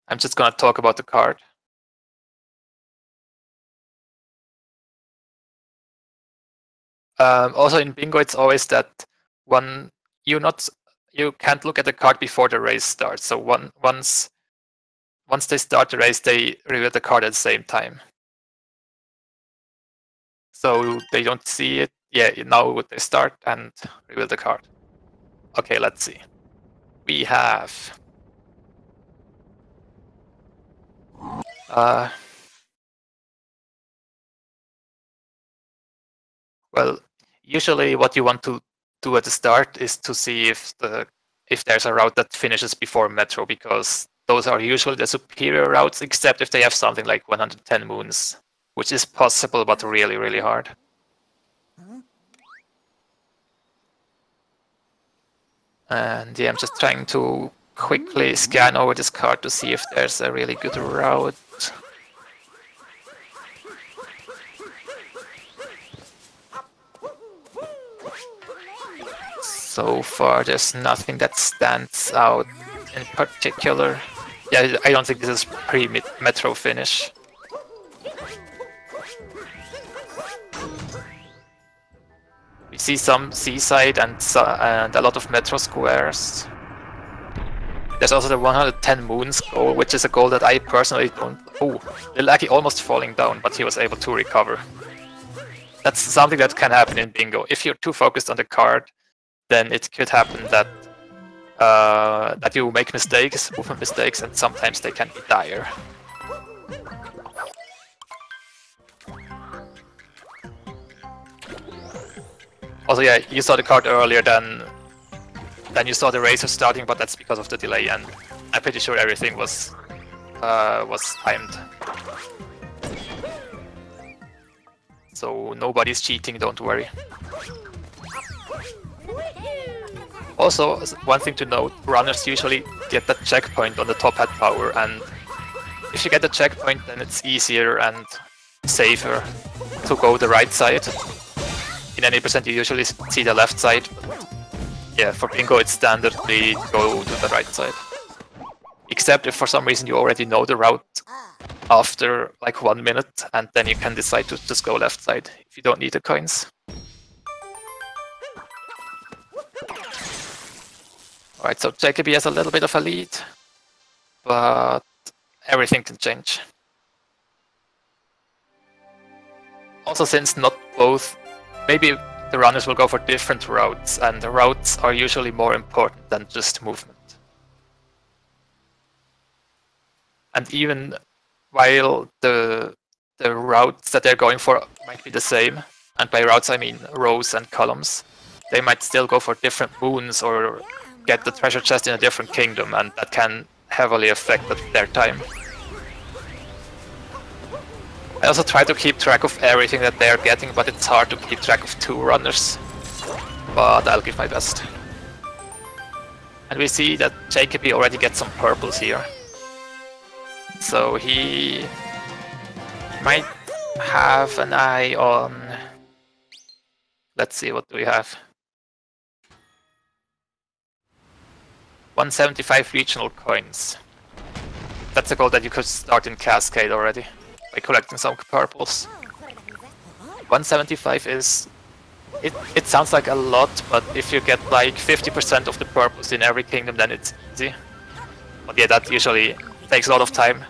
I'm just gonna talk about the card. Also in bingo, it's always that you can't look at the card before the race starts. So once they start the race, they reveal the card at the same time. So they don't see it. Yeah, now they start and reveal the card. Okay, let's see. We have well, usually what you want to do at the start is to see if there's a route that finishes before Metro, because those are usually the superior routes, except if they have something like 110 moons, which is possible but really, really hard. And yeah, I'm just trying to quickly scan over this card to see if there's a really good route. So far, there's nothing that stands out in particular. Yeah, I don't think this is pre-Metro finish. We see some seaside and a lot of Metro squares. There's also the 110 moons goal, which is a goal that I personally don't... Oh, LilAggy almost falling down, but he was able to recover. That's something that can happen in bingo. If you're too focused on the card, then it could happen that that you make mistakes, movement mistakes, and sometimes they can be dire. Also, yeah, you saw the card earlier than you saw the racer starting, but that's because of the delay, and I'm pretty sure everything was timed. So nobody's cheating, don't worry. Also, one thing to note, runners usually get that checkpoint on the top hat power, and if you get the checkpoint, then it's easier and safer to go the right side. In any percent, you usually see the left side. Yeah, for bingo, it's standardly go to the right side. Except if for some reason you already know the route after like 1 minute, and then you can decide to just go left side if you don't need the coins. Alright, so JKB has a little bit of a lead, but everything can change. Also, since not both, maybe the runners will go for different routes, and the routes are usually more important than just movement. And even while the routes that they're going for might be the same, and by routes I mean rows and columns, they might still go for different moons or get the treasure chest in a different kingdom, and that can heavily affect their time. I also try to keep track of everything that they're getting, but it's hard to keep track of 2 runners. But I'll give my best. And we see that JKB already gets some purples here. So he might have an eye on... Let's see, what do we have? 175 regional coins. That's a goal that you could start in Cascade already, by collecting some purples. 175 is... It sounds like a lot, but if you get like 50% of the purples in every kingdom, then it's easy. But yeah, that usually takes a lot of time.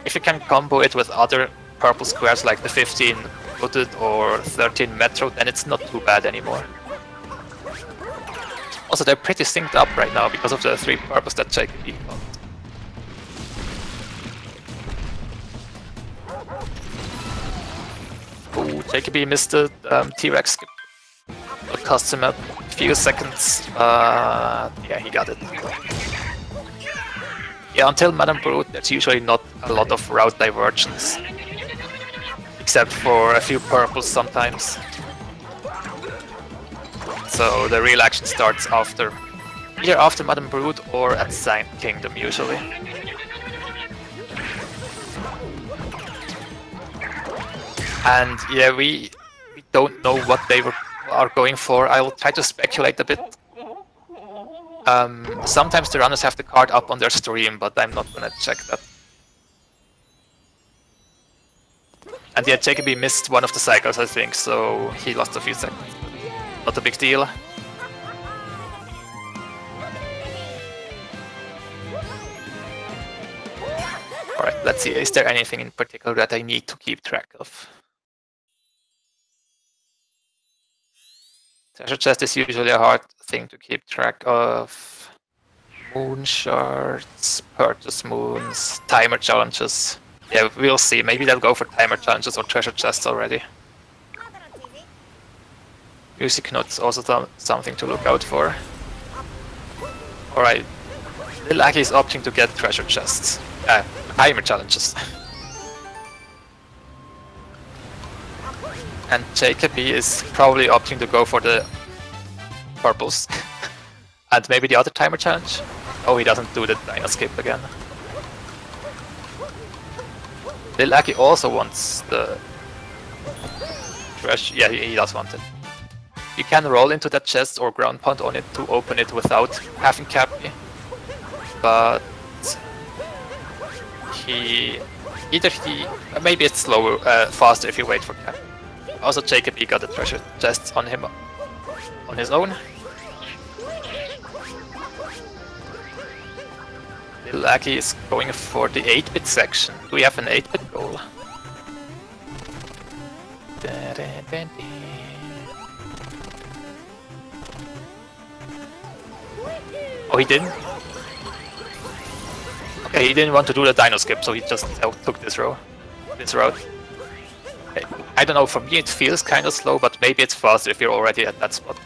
If you can combo it with other purple squares like the 15 Wooded or 13 Metro, then it's not too bad anymore. Also, they're pretty synced up right now because of the 3 purples that JKB got. Oh, JKB missed the T-Rex skip. It cost him a few seconds. Yeah, he got it. Yeah, until Madame Brute, there's usually not a lot of route divergence. Except for a few purples sometimes. So the real action starts after, either after Madame Brute or at Sand Kingdom usually. And yeah, we don't know what they are going for. I will try to speculate a bit. Sometimes the runners have the card up on their stream, but I'm not gonna check that. And yeah, JKB missed one of the cycles, I think, so he lost a few seconds. Not a big deal. Alright, let's see, is there anything in particular that I need to keep track of? Treasure chest is usually a hard thing to keep track of. Moon shards, purchase moons, timer challenges. Yeah, we'll see. Maybe they'll go for timer challenges or treasure chests already. Music notes also something to look out for. Alright, LilAggy is opting to get treasure chests. Timer challenges. And JKB is probably opting to go for the purples. And maybe the other timer challenge? Oh, he doesn't do the Dino Skip again. LilAggy also wants the treasure. Yeah, he does want it. You can roll into that chest or ground pound on it to open it without having Cappy. But maybe it's slower, faster if you wait for Cappy. Also, JKB got the treasure chests on him on his own. LilAggy is going for the 8-bit section. Do we have an 8-bit goal? Oh, he didn't? Okay, he didn't want to do the Dino Skip, so he just took this route. Okay. I don't know, for me it feels kind of slow, but maybe it's faster if you're already at that spot.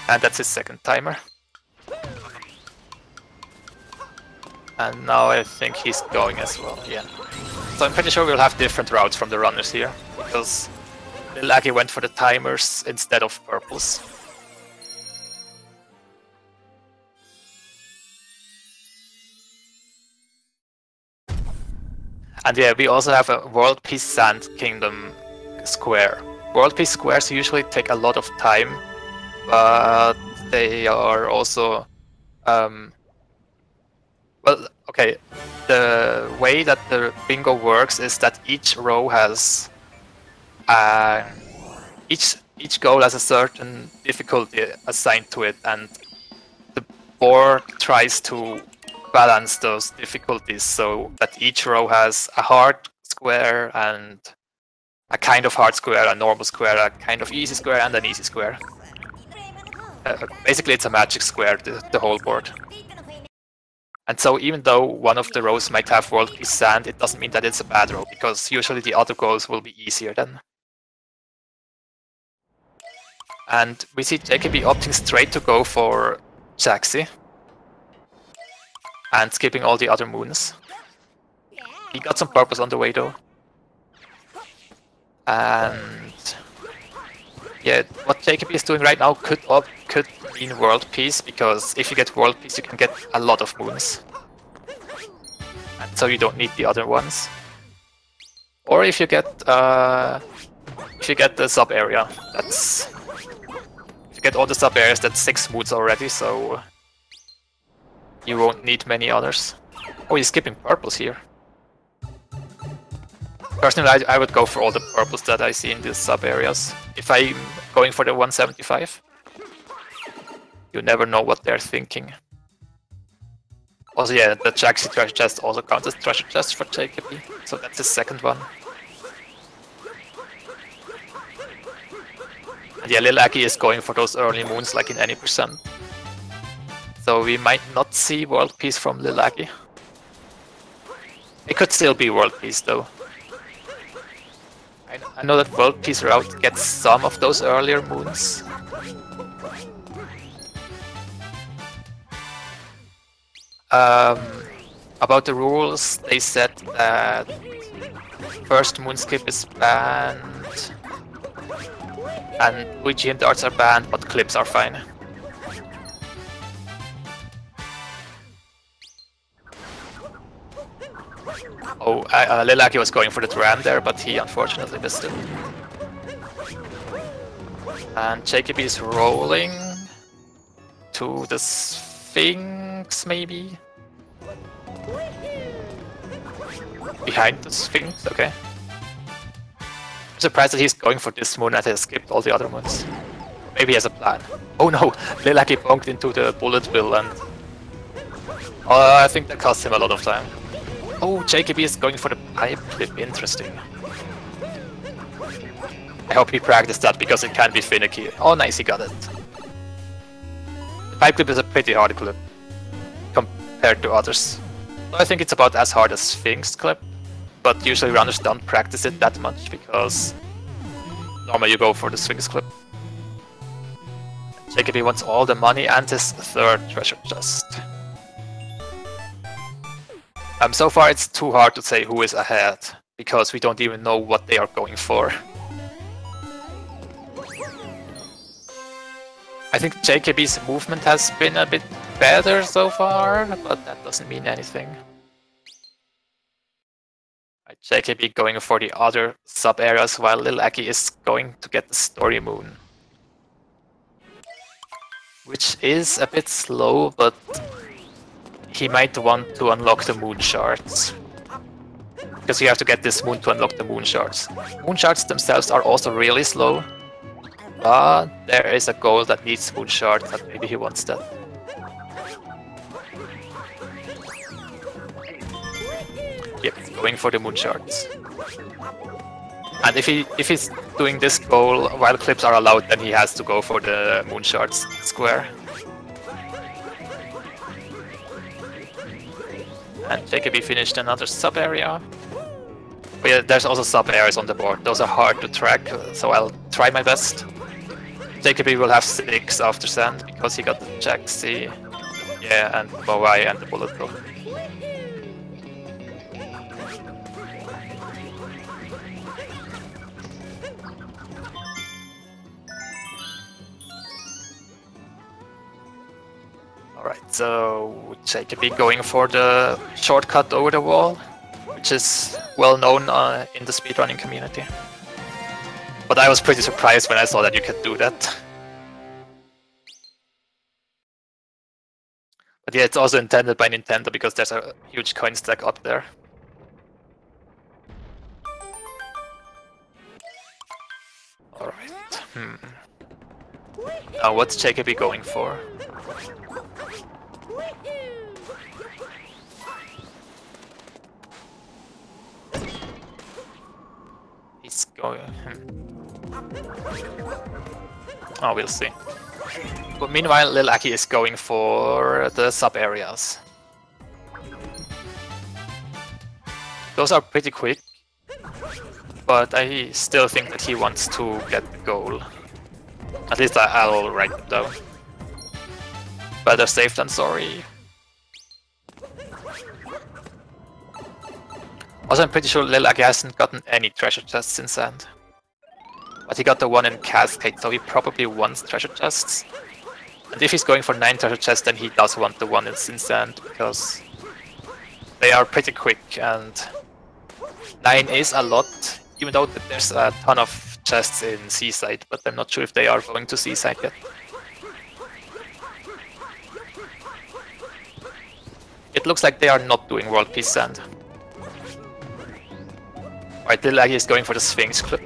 And that's his second timer. And now I think he's going as well, yeah. So I'm pretty sure we'll have different routes from the runners here, because LilAggy went for the timers instead of purples. And yeah, we also have a World Peace Sand Kingdom square. World Peace squares usually take a lot of time, but they are also well, okay, the way that the bingo works is that each row has each goal has a certain difficulty assigned to it, and the board tries to balance those difficulties so that each row has a hard square and a kind of hard square, a normal square, a kind of easy square, and an easy square. Basically, it's a magic square, the whole board. And so even though one of the rows might have World Peace Sand, it doesn't mean that it's a bad row, because usually the other goals will be easier then. And we see JKB opting straight to go for Jaxi and skipping all the other moons. He got some purpose on the way though. And yeah, what JKB is doing right now could mean World Peace, because if you get World Peace you can get a lot of moons. And so you don't need the other ones. Or if you get the sub area, if you get all the sub areas, that's 6 moons already, so you won't need many others. Oh, he's skipping purples here. Personally, I would go for all the purples that I see in these sub areas. If I'm going for the 175, you never know what they're thinking. Also, yeah, the Jaxi treasure chest also counts as treasure chest for JKB, so that's the second one. And yeah, LilAggy is going for those early moons like in any percent. So we might not see World Peace from LilAggy. It could still be World Peace though. I know that World Peace route gets some of those earlier moons. About the rules, they said that first moon skip is banned, and Luigi and darts are banned, but clips are fine. Oh, LilAggy was going for the ram there, but he unfortunately missed it. And JKB is rolling to the Sphinx, maybe? Behind the Sphinx, okay. I'm surprised that he's going for this moon and has skipped all the other moons. Maybe he has a plan. Oh no, LilAggy bonked into the bullet bill and... I think that cost him a lot of time. Oh, JKB is going for the pipe clip, interesting. I hope he practiced that because it can be finicky. Oh nice, he got it. The pipe clip is a pretty hard clip compared to others. So I think it's about as hard as Sphinx clip, but usually runners don't practice it that much because normally you go for the Sphinx clip. JKB wants all the money and his third treasure chest. So far it's too hard to say who is ahead, because we don't even know what they are going for. I think JKB's movement has been a bit better so far, but that doesn't mean anything. Right, JKB going for the other sub-areas while LilAggy is going to get the story moon. Which is a bit slow, but he might want to unlock the moon shards. Because you have to get this moon to unlock the moon shards. Moon shards themselves are also really slow. But there is a goal that needs moon shards and maybe he wants that. Yep, going for the moon shards. And if he's doing this goal while clips are allowed, then he has to go for the moon shards square. And JKB finished another sub area. But yeah, there's also sub areas on the board. Those are hard to track, so I'll try my best. JKB will have 6 after sand because he got the Jaxi, yeah, and Moai and the bulletproof. Alright, so JKB going for the shortcut over the wall, which is well known in the speedrunning community. But I was pretty surprised when I saw that you could do that. But yeah, it's also intended by Nintendo because there's a huge coin stack up there. Alright. Now what's JKB going for? He's going... Oh, we'll see. But meanwhile, LilAggy is going for the sub-areas. Those are pretty quick, but I still think that he wants to get the goal. At least I'll write them down. Better safe than sorry. Also, I'm pretty sure LilAggy hasn't gotten any treasure chests in Sand. But he got the one in Cascade, so he probably wants treasure chests. And if he's going for 9 treasure chests, then he does want the one in Sand, because they are pretty quick, and 9 is a lot, even though there's a ton of chests in Seaside, but I'm not sure if they are going to Seaside yet. It looks like they are not doing World Peace Sand. Right, LilAggy is going for the Sphinx clip.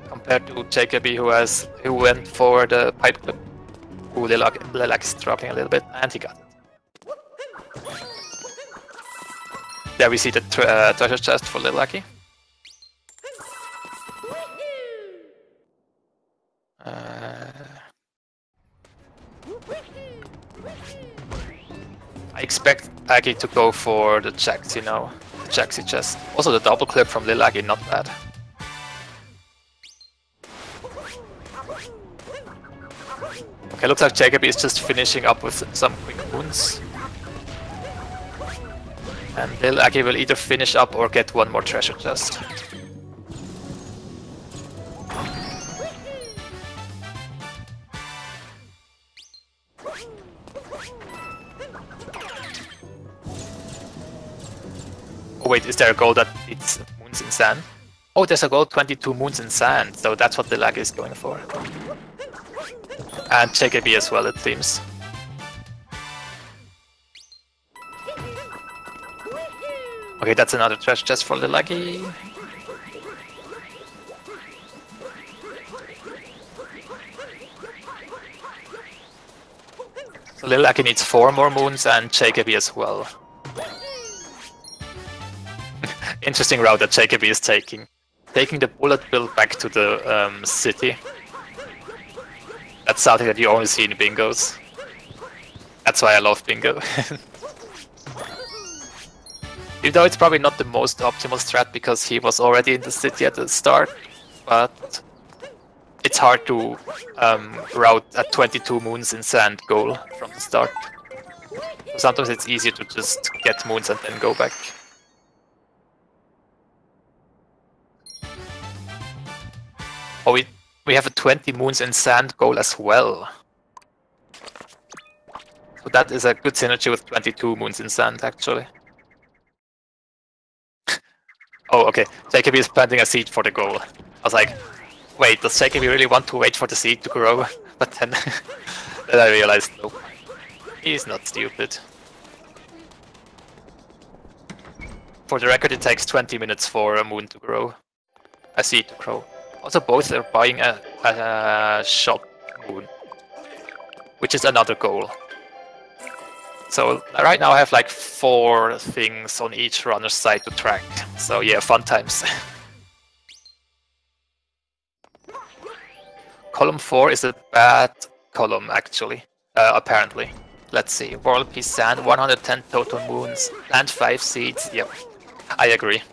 Compared to JKB who went for the pipe clip. LilAggy is struggling a little bit, and he got it. There we see the treasure chest for LilAggy. I expect Aggie to go for the Jaxi now, the Jaxi chest. Also the double clip from LilAggy, not bad. Okay, looks like JKB is just finishing up with some quick wounds. And LilAggy will either finish up or get one more treasure chest. Oh wait, is there a goal that it's moons in sand? Oh, there's a goal 22 moons in sand, so that's what LilAggy is going for. And JKB as well, it seems. Okay, that's another treasure chest for LilAggy. So LilAggy needs 4 more moons and JKB as well. Interesting route that JKB is taking. Taking the bullet bill back to the city. That's something that you only see in bingos. That's why I love bingo. Even though it's probably not the most optimal strat because he was already in the city at the start, but it's hard to route a 22 moons in sand goal from the start. So sometimes it's easier to just get moons and then go back. Oh, we have a 20 moons in sand goal as well. So that is a good synergy with 22 moons in sand, actually. Oh, okay. JKB is planting a seed for the goal. I was like, wait, does JKB really want to wait for the seed to grow? But then, then I realized, no, he's not stupid. For the record, it takes 20 minutes for a moon to grow, a seed to grow. Also, both are buying a shop moon, which is another goal. So right now I have like 4 things on each runner's side to track. So yeah, fun times. Column 4 is a bad column actually, apparently. Let's see, World Peace Sand, 110 total moons, plant 5 seeds, yep, I agree.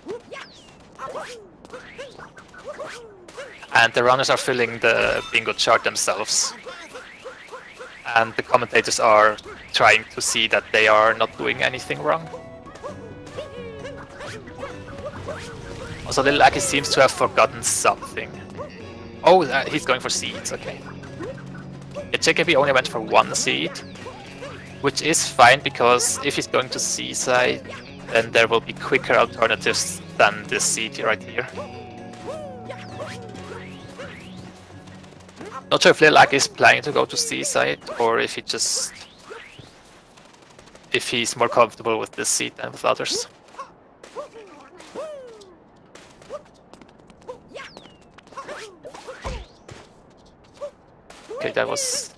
And the runners are filling the bingo chart themselves. And the commentators are trying to see that they are not doing anything wrong. Also, LilAggy seems to have forgotten something. Oh, he's going for seeds, okay. Yeah, JKB only went for 1 seed, which is fine because if he's going to Seaside, then there will be quicker alternatives than this seed right here. Not sure if LilAggy is planning to go to Seaside or if he's more comfortable with this seed than with others. Okay, that was...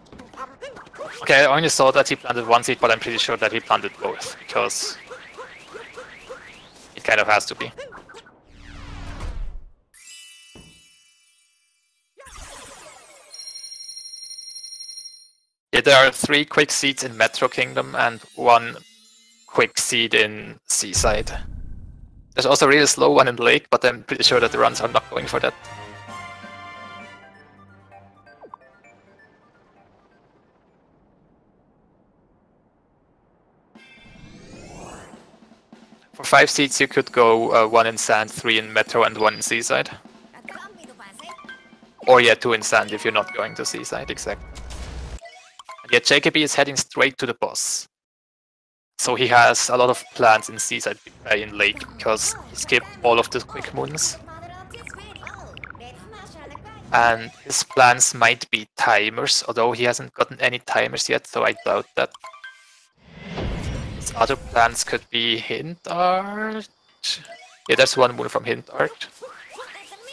Okay, I only saw that he planted 1 seed, but I'm pretty sure that he planted both, because it kind of has to be. Yeah, there are 3 quick seeds in Metro Kingdom and 1 quick seed in Seaside. There's also a really slow one in Lake, but I'm pretty sure that the runs are not going for that. For 5 seeds you could go 1 in Sand, 3 in Metro and 1 in Seaside. Or yeah, 2 in Sand if you're not going to Seaside, exactly. And yet JKB is heading straight to the boss. So he has a lot of plans in Seaside in Lake because he skipped all of the quick moons. And his plans might be timers, although he hasn't gotten any timers yet, so I doubt that. His other plans could be Hint Art. Yeah, there's 1 moon from Hint Art.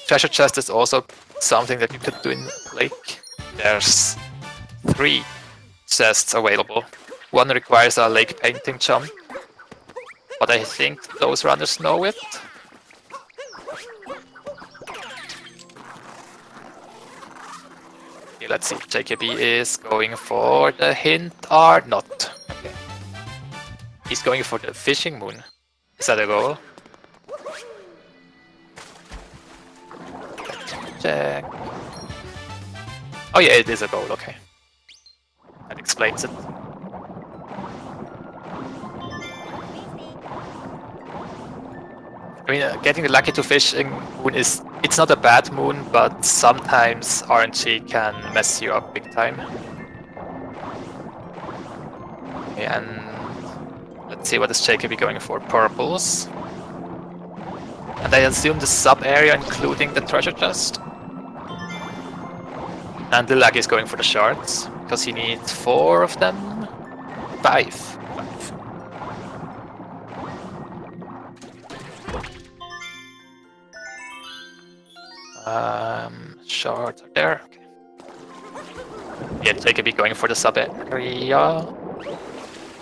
Treasure Chest is also something that you could do in Lake. There's 3 chests available. 1 requires a lake painting jump, but I think those runners know it. Okay, let's see, JKB is going for the Hint Art, not. Okay. He's going for the fishing moon. Is that a goal? Check. Oh yeah, it is a goal, okay. That explains it. I mean, getting the lucky to fishing moon is, it's not a bad moon, but sometimes RNG can mess you up big time. Okay, and let's see what is JKB going for. Purples. And I assume the sub-area including the treasure chest. And LilAggy is going for the shards, because he needs 4 of them. 5. Shards are there. Okay. Yeah, JKB going for the sub-area.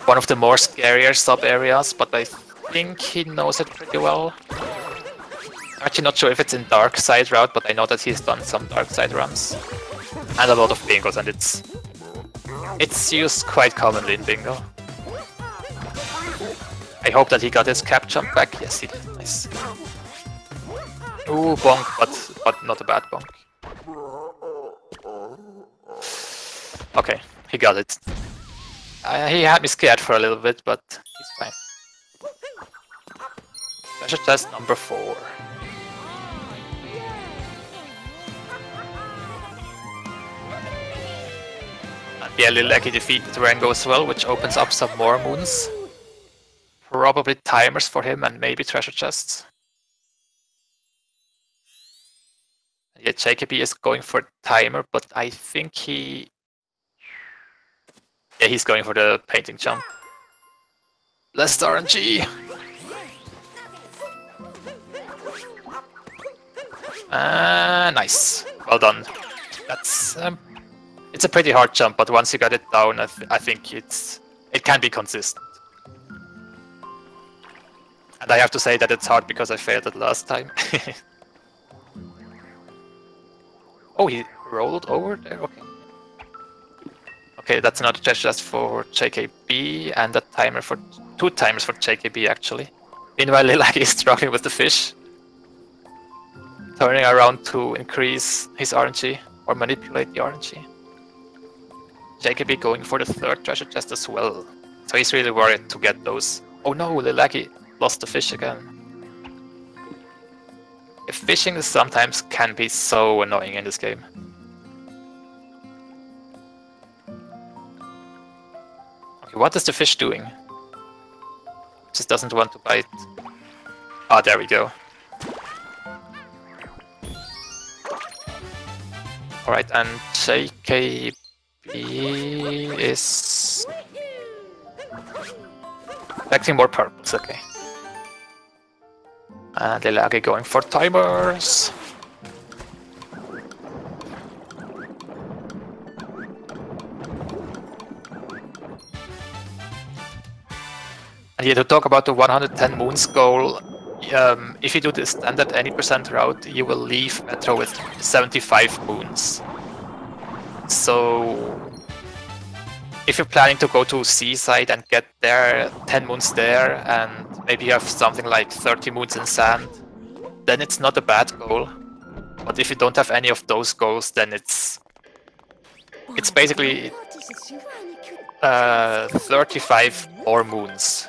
One of the more scarier sub-areas, but I think he knows it pretty well. I'm actually not sure if it's in dark side route, but I know that he's done some dark side runs. And a lot of bingos, and it's used quite commonly in bingo. I hope that he got his cap jump back. Yes, he did. Nice. Ooh, bonk, but not a bad bonk. Okay, he got it. He had me scared for a little bit, but he's fine. Treasure chest number 4. And yeah, LilAggy defeated Rango as well, which opens up some more moons. Probably timers for him and maybe treasure chests. Yeah, JKB is going for timer, but I think he's going for the painting jump. Less RNG! Nice. Well done. That's it's a pretty hard jump, but once you got it down, I think it can be consistent. And I have to say that it's hard because I failed it last time. Oh, he rolled over there? Okay. Okay, that's another treasure chest for JKB, and a timer for 2 timers for JKB actually. Meanwhile, LilAggy is struggling with the fish. Turning around to increase his RNG, or manipulate the RNG. JKB going for the 3rd treasure chest as well. So he's really worried to get those. Oh no, LilAggy lost the fish again. Fishing sometimes can be so annoying in this game. Okay, what is the fish doing? Just doesn't want to bite. Ah, there we go. Alright, and JKB is collecting more purples, okay. And LilAggy going for timers. And yeah, to talk about the 110 moons goal, if you do the standard any % route, you will leave Metro with 75 moons. So if you're planning to go to Seaside and get there, 10 moons there, and maybe you have something like 30 moons in sand, then it's not a bad goal. But if you don't have any of those goals, then it's basically 35 more moons,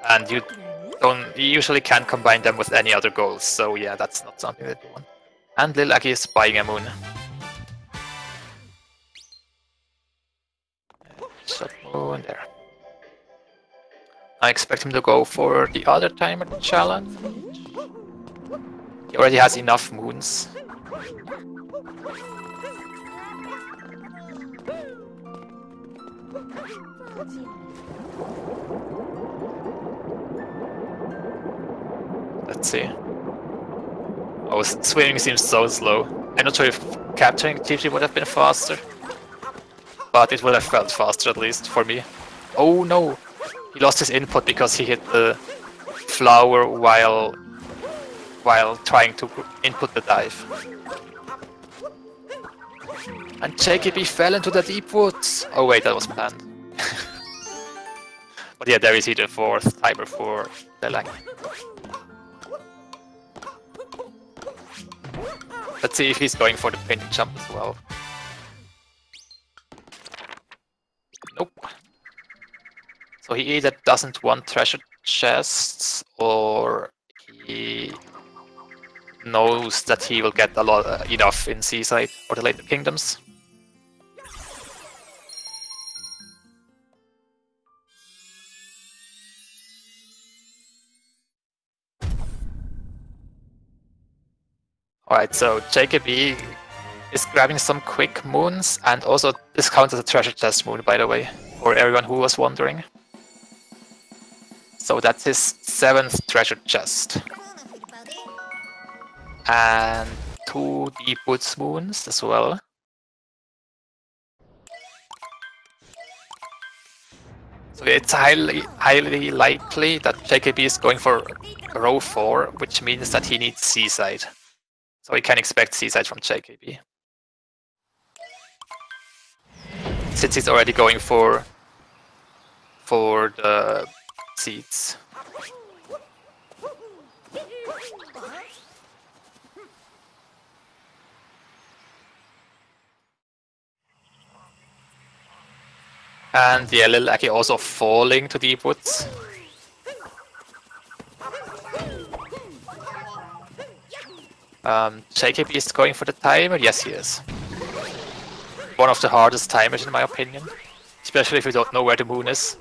and you usually can't combine them with any other goals. So yeah, that's not something that you want. And LilAggy is buying a moon. Moon there. I expect him to go for the other timer challenge. He already has enough moons. Let's see. Oh, swimming seems so slow. I'm not sure if capturing TG would have been faster. But it would have felt faster, at least, for me. Oh no! He lost his input because he hit the flower while trying to input the dive. And JKB fell into the deep woods! Oh wait, that was planned. But yeah, there is the 4th timer for LilAggy. Let's see if he's going for the painting jump as well. Nope. So he either doesn't want treasure chests, or he knows that he will get enough in Seaside or the later kingdoms. Alright, so JKB is grabbing some quick moons, and also this counts as a treasure chest moon, by the way, for everyone who was wondering. So that's his 7th treasure chest. And 2 Deep Woods moons as well. So it's highly likely that JKB is going for row 4, which means that he needs Seaside. So we can expect Seaside from JKB. Since he's already going for the seeds. And yeah, LilAggy also falling to Deep Woods. JKB is going for the timer? Yes, he is. One of the hardest timers in my opinion. Especially if you don't know where the moon is.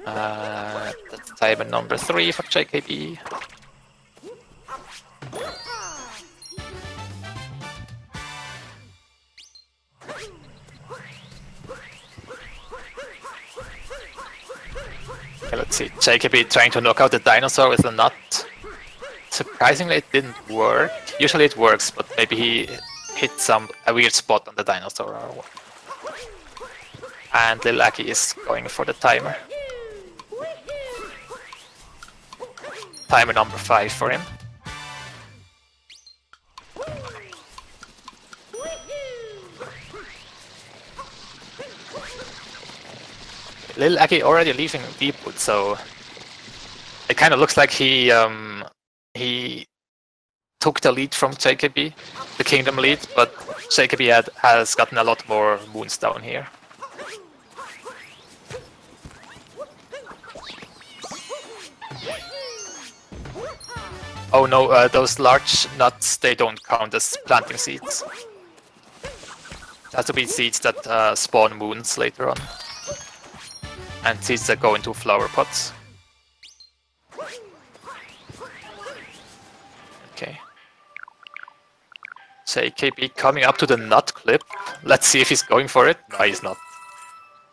That's timer number 3 for JKB. Okay, let's see. JKB trying to knock out the dinosaur with a nut. Surprisingly, it didn't work. Usually it works, but maybe he hit a weird spot on the dinosaur or what. And LilAggy is going for the timer. Timer number 5 for him. LilAggy already leaving Deepwood, so it kind of looks like he took the lead from JKB, the Kingdom lead, but JKB has gotten a lot more moons down here. Oh no, those large nuts, they don't count as planting seeds. It has to be seeds that spawn moons later on. And seeds that go into flower pots. Okay. JKB coming up to the nut clip. Let's see if he's going for it. No, he's not.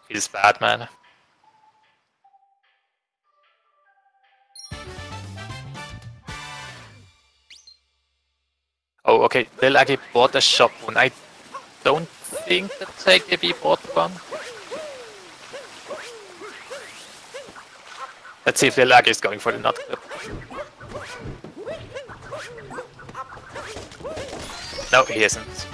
He's bad, man. Oh, okay. LilAggy bought a shop moon. I don't think that JKB bought one. Let's see if LilAggy is going for the nut clip. No, he isn't.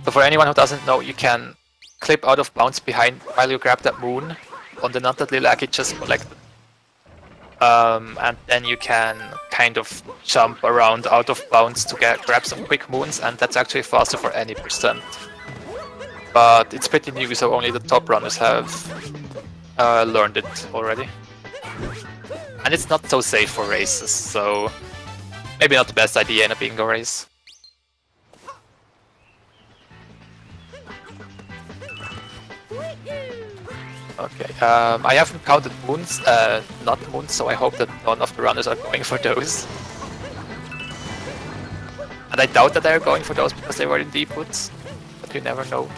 So for anyone who doesn't know, you can clip out of bounds behind while you grab that moon on the nut that LilAggy just collected. And then you can kind of jump around out of bounds to grab some quick moons, and that's actually faster for any percent. But it's pretty new, so only the top runners have learned it already. And it's not so safe for races, so maybe not the best idea in a bingo race. Okay, I haven't counted moons, not moons, so I hope that none of the runners are going for those. And I doubt that they're going for those because they were in Deep Woods, but you never know.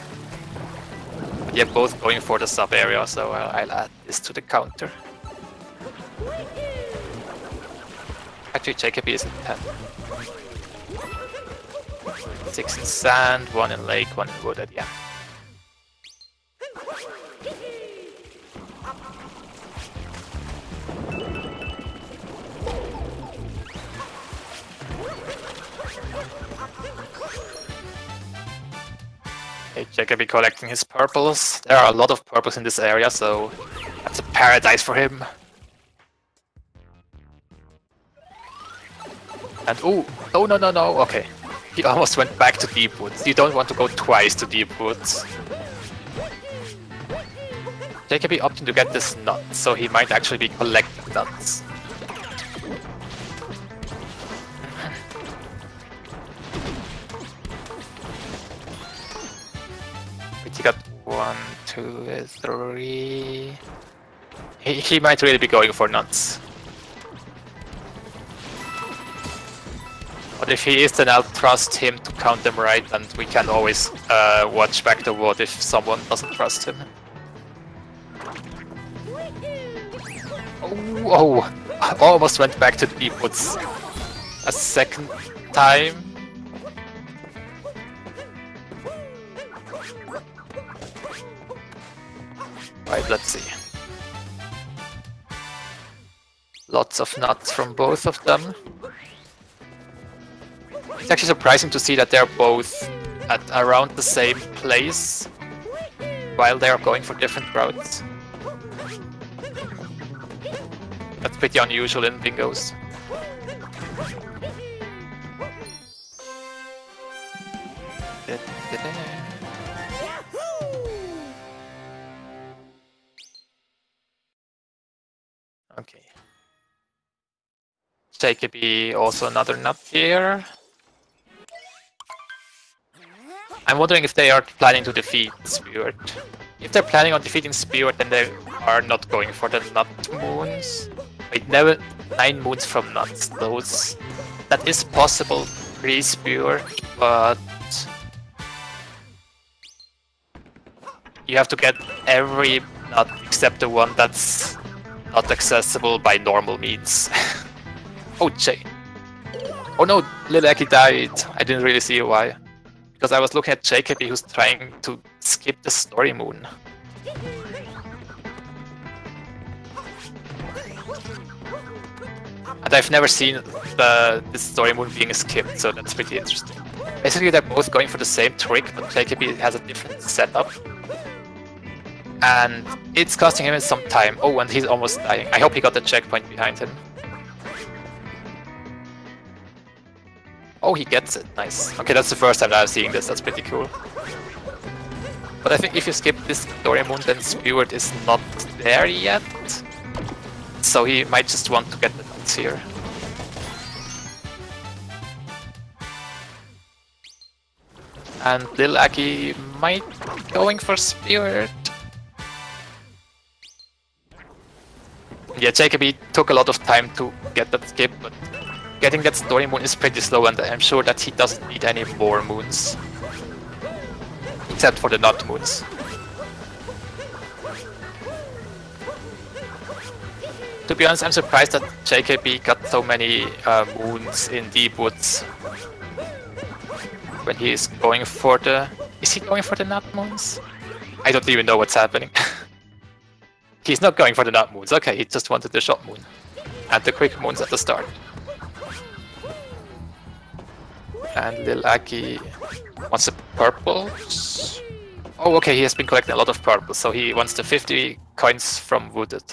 But yeah, both going for the sub area, so I'll add this to the counter. Actually, JKB is at 10. 6 in sand, 1 in lake, 1 in wooded, yeah. Okay, JKB collecting his purples. There are a lot of purples in this area, so that's a paradise for him. And ooh, oh no, okay. He almost went back to Deep Woods. You don't want to go twice to Deep Woods. JKB opting to get this nut, so he might actually be collecting nuts. But he got 1, 2, 3... He might really be going for nuts. But if he is, then I'll trust him to count them right, and we can always watch back the wood if someone doesn't trust him. Oh, I almost went back to the deep woods a second time. Right, let's see. Lots of nuts from both of them. It's actually surprising to see that they're both at around the same place while they're going for different routes. That's pretty unusual in bingos. Okay. JKB, also another nut here. I'm wondering if they are planning to defeat Spirit. If they're planning on defeating Spirit, then they are not going for the nut moons. Wait, 9 moons from nuts. That is possible pre-Spirit, but you have to get every nut except the one that's not accessible by normal means. Oh, Oh no, LilAggy died. I didn't really see why. Because I was looking at JKB who's trying to skip the story moon. And I've never seen this story moon being skipped, so that's pretty interesting. Basically they're both going for the same trick, but JKB has a different setup. And it's costing him some time. Oh, and he's almost dying. I hope he got the checkpoint behind him. Oh, he gets it. Nice. Okay, that's the first time that I'm seeing this. That's pretty cool. But I think if you skip this story moon, then Spirit is not there yet. So he might just want to get the nuts here. And LilAggy might be going for Spirit. Yeah, JKB took a lot of time to get that skip, but getting that story moon is pretty slow, and I'm sure that he doesn't need any more moons. Except for the nut moons. To be honest, I'm surprised that JKB got so many moons in deep woods. When he is going for the... Is he going for the nut moons? I don't even know what's happening. He's not going for the nut moons. Okay, he just wanted the shot moon. And the quick moons at the start. And LilAggy wants the purples. Oh, okay, he has been collecting a lot of purples, so he wants the 50 coins from Wooded.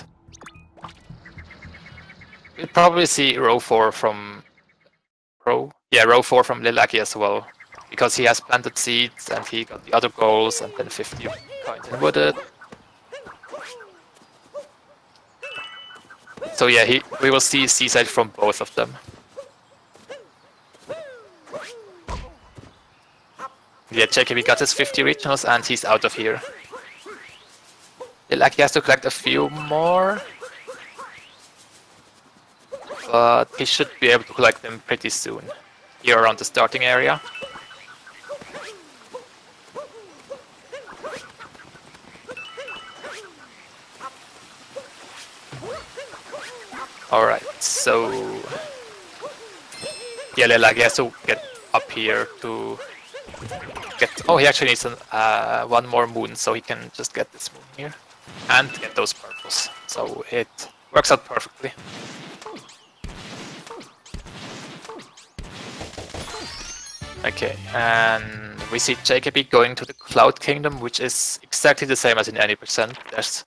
We'll probably see row 4 from... row 4 from LilAggy as well. Because he has planted seeds, and he got the other goals, and then 50 coins in Wooded. So yeah, we will see Seaside from both of them. Yeah, JKB got his 50 regionals and he's out of here. LilAggy has to collect a few more. But he should be able to collect them pretty soon. Here around the starting area. Alright, so... yeah, LilAggy has to get up here to get... oh, he actually needs one more moon, so he can just get this moon here. And get those purples. So it works out perfectly. Okay, and we see JKB going to the Cloud Kingdom, which is exactly the same as in any percent. There's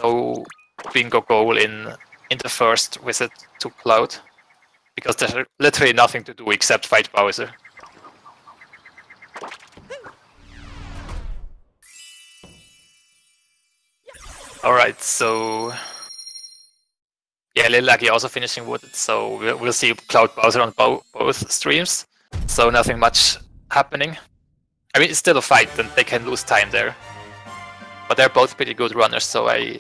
no bingo goal in the first visit to Cloud, because there's literally nothing to do except fight Bowser. Alright, so... yeah, LilAggy also finishing Wooded, so we'll see Cloud Bowser on both streams. So nothing much happening. I mean, it's still a fight, and they can lose time there. But they're both pretty good runners, so I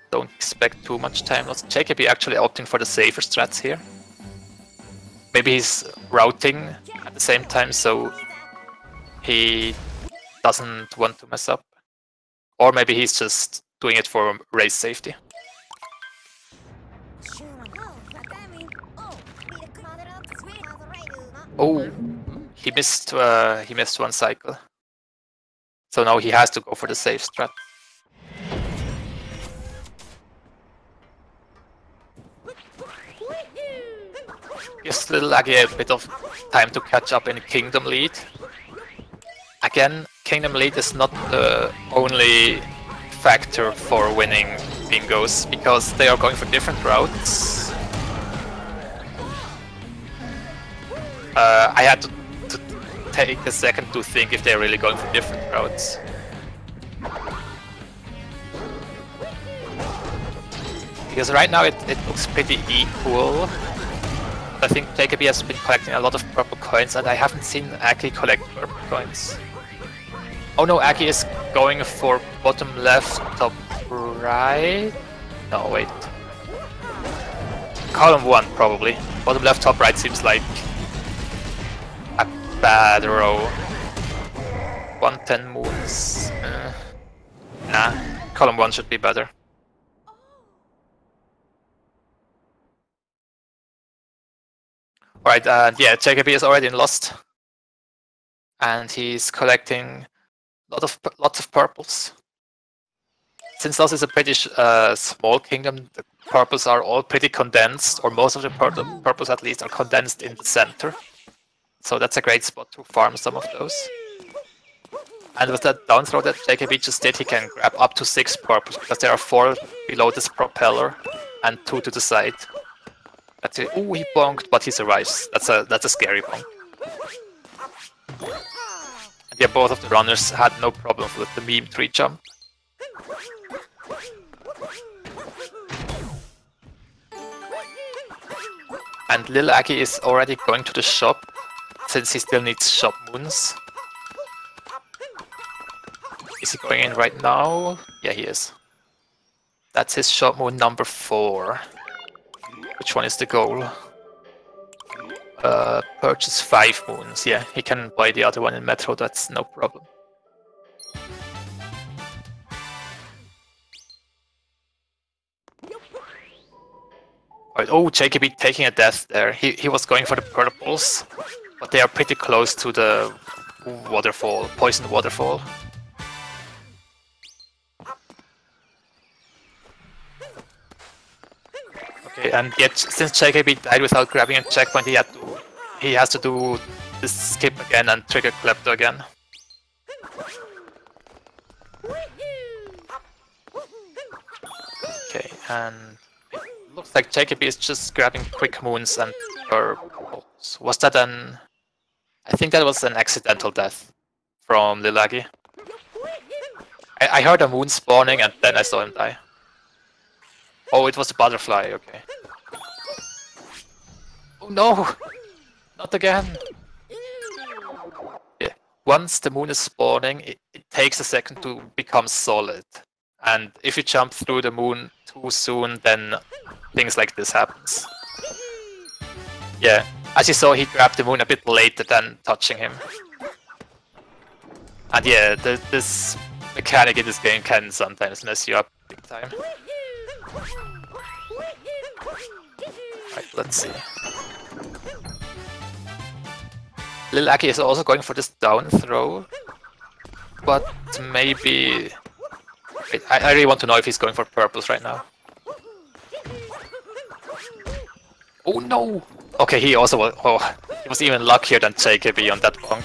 don't expect too much time loss. JKB actually opting for the safer strats here. maybe he's routing at the same time, so he doesn't want to mess up. Or maybe he's just doing it for race safety. Oh, he missed one cycle. So now he has to go for the safe strat. Gives LilAggy a bit of time to catch up in Kingdom Lead. Again, Kingdom Lead is not the only factor for winning bingos, because they are going for different routes. I had to take a second to think if they're really going for different routes. Because right now it looks pretty equal. I think JKB has been collecting a lot of purple coins, and I haven't seen Aggy collect purple coins. Oh no, Aggy is going for bottom left, top right. No, wait. Column 1, probably. Bottom left, top right seems like a bad row. 110 moons. Nah, column 1 should be better. Alright, yeah, JKB is already in Lost. And he's collecting lots of purples. Since Lost is a pretty small kingdom, the purples are all pretty condensed, or most of the purples at least are condensed in the center. So that's a great spot to farm some of those. And with that down throw that JKB just did, he can grab up to 6 purples, because there are 4 below this propeller and 2 to the side. That's it. Ooh, he bonked, but he survives. That's a scary bonk. And yeah, both of the runners had no problem with the meme tree jump. And LilAggy is already going to the shop, since he still needs shop moons. Is he going in right now? Yeah, he is. That's his shop moon number 4. Which one is the goal? Purchase 5 moons. Yeah, he can buy the other one in Metro, that's no problem. Right, oh, JKB taking a death there. He was going for the purples, but they are pretty close to the waterfall, poison waterfall. Okay, and yet since JKB died without grabbing a checkpoint, he has to do this skip again and trigger Klepto again. Okay, and it looks like JKB is just grabbing quick moons and purples. Was that an... I think that was an accidental death from LilAggy. I heard a moon spawning and then I saw him die. Oh, it was a butterfly, okay. Oh no! Not again! Yeah. Once the moon is spawning, it takes a second to become solid. And if you jump through the moon too soon, then things like this happens. Yeah, as you saw, he grabbed the moon a bit later than touching him. And yeah, this mechanic in this game can sometimes mess you up big time. Right, let's see. LilAggy is also going for this down throw, but maybe... Wait, I really want to know if he's going for purples right now. Oh no! Okay, he also was... Oh, he was even luckier than JKB on that bonk.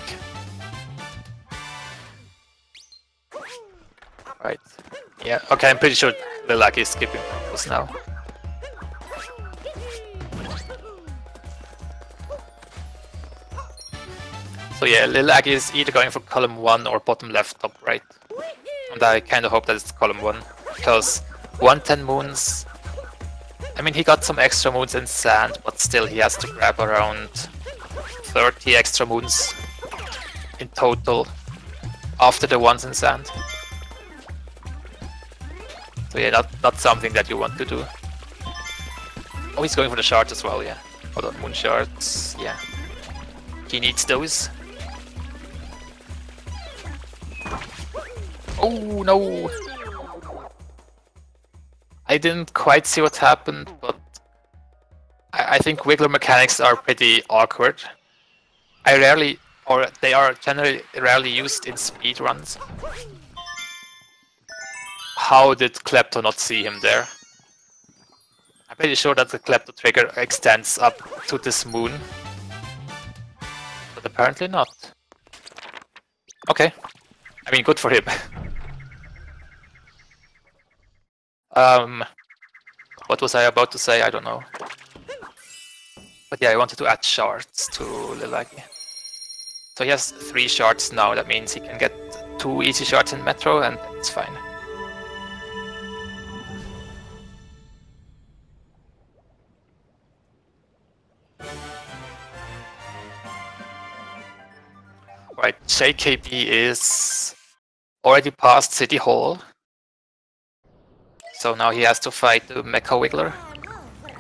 Right. Yeah, okay, I'm pretty sure LilAggy is skipping purples now. So yeah, LilAggy is either going for column 1 or bottom left, top right. And I kind of hope that it's column 1, because 110 moons... I mean, he got some extra moons in sand, but still he has to grab around 30 extra moons in total after the ones in sand. So yeah, not something that you want to do. Oh, he's going for the shard as well, yeah. Hold on, moon shards, yeah. He needs those. Oh no! I didn't quite see what happened, but I think Wiggler mechanics are pretty awkward. They are generally rarely used in speedruns. How did Klepto not see him there? I'm pretty sure that the Klepto trigger extends up to this moon. But apparently not. Okay. I mean, good for him. What was I about to say? I don't know. But yeah, I wanted to add shards to LilAggy. So he has 3 shards now, that means he can get 2 easy shards in Metro and it's fine. Right, JKB is already past City Hall. So now he has to fight the Mecha Wiggler.